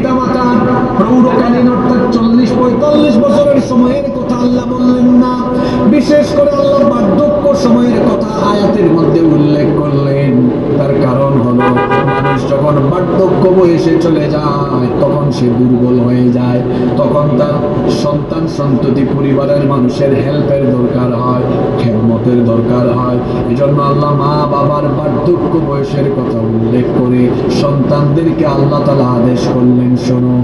পিতামাতার প্রৌঢ়কালীন অর্থাৎ 40-45 বছরের সময়ের কথা আল্লাহ বললেন না, বিশেষ করে আল্লাহ বার্ধক্য সময়ের কথা আয়াতের মধ্যে উল্লেখ করলেন। তার কারণ হলো মানুষ যখন বার্ধক্য বয়সে চলে যায় তখন সে দুর্বল হয়ে যায়, তখন তার সন্তান সন্ততি পরিবারের মানুষের হেল্পের দরকার হয়, খেদমতের দরকার হয়। এজন্য আল্লাহ মা বাবার বার্ধক্য বয়সের কথা উল্লেখ করে সন্তানদেরকে আল্লাহ তাআলা আদেশ করলেন, শোনো,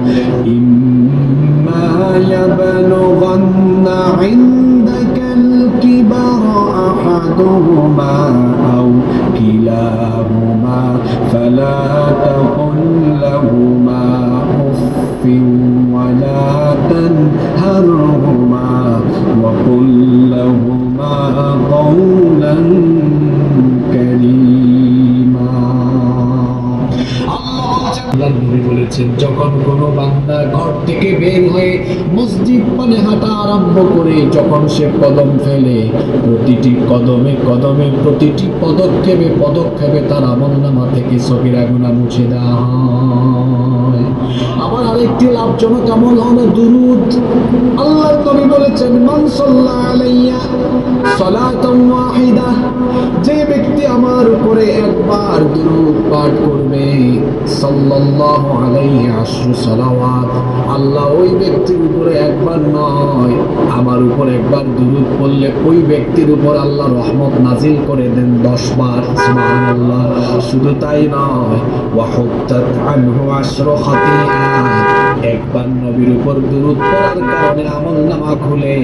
ইম্মা ইয়াবলুগান্না ইনদাকাল কিবারা আহাদুহুমা আও কিলাহুমা ফালা তাকুল লাহুমা উফফিন ওয়ালা তানহারহুমা ওয়া কুল লাহুমা কাওলান কারীমা। আল্লাহ নবী বলেছেন, যখন কোনো বান্দা ঘর থেকে বের হয়ে মসজিদ পানে হাঁটা আরম্ভ করে, যখন সে কদম ফেলে, প্রতিটি কদমে কদমে প্রতিটি পদক্ষেপে পদক্ষেপে তার আমলনামা থেকে সগীরা গুনাহ মুছে দেওয়া হয়। আবার আরেকটি লাভজনক আমল হলো দুরূদ। আল্লাহর নবী বলেছেন, মান সাল্লা আলাইয়া সালাতান ওয়াহিদা, যে ব্যক্তি আমার উপরে একবার দুরূদ পাঠ করবে, সাল্লাল্লাহু আলাইহি আশরু সালাওয়াত, আল্লাহ ওই ব্যক্তির উপরে একবার নয়, আমার উপর একবার দুরূদ পড়লে ওই ব্যক্তির উপর আল্লাহ রহমত নাজিল করে দেন 10 বার। সুবহানাল্লাহ। শুধু তাই নয়, ওয়া হুত্তাত আনহু আশরু খাতিআত, একবার নবীর উপর দুরূদ পড়ার কারণে আমলনামা খুলে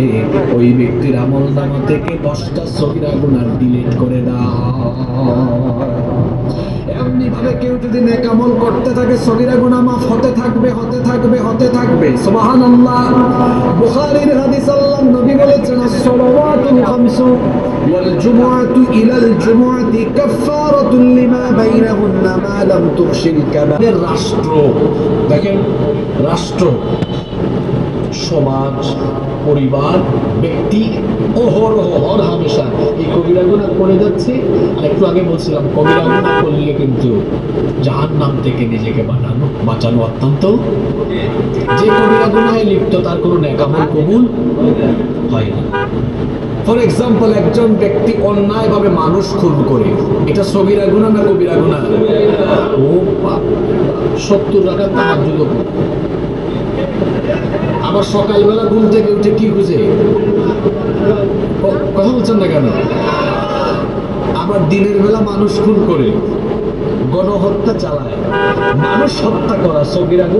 ওই ব্যক্তির আমলনামা থেকে 10টা সগীরা গুনাহ ডিলিট করে দাও। এমনি ভাবে কেউ যদি নেক আমল করতে থাকে, সগীরা গুনাহ মাফ হতে থাকবে হতে থাকবে হতে থাকবে। সুবহানাল্লাহ। বুখারীর হাদিস, আল্লাহর নবী বলেছেন, as-সালাওয়াতু খামসু ওয়াল জুমআতু ইলাল জুমআতি কাফফারাতুন লিমা বাইনাহুন্না মা লাম তুগশিল কাবাইর। রাষ্ট্র দেখেন, রাষ্ট্র, সমাজ, পরিবার, ব্যক্তি হর হামেশা এই কবিরা গুনাহ করে যাচ্ছে। আর একটু আগে বলছিলাম, কবিরা গুনাহ করলে কিন্তু জাহান্নাম থেকে নিজেকে বাঁচানো অত্যন্ত। যে কবিরা গুনাহে লিপ্ত তার কোনো নেক আমল কবুল হয় না। ফর এক্সাম্পল, একজন ব্যক্তি অন্যায়ভাবে মানুষ খুন করে, এটা সগীরা গুনাহ না কবিরা গুনাহ? ও 70 রাকাত তাহাজ্জুদ, আবার সকালবেলা ঘুম থেকে উঠে কি খুঁজে, কথা বলছেন না কেন? আবার দিনের বেলা মানুষ খুন করে, গণহত্যা চালায়। মানুষ হত্যা করা সগীরা গুনাহ।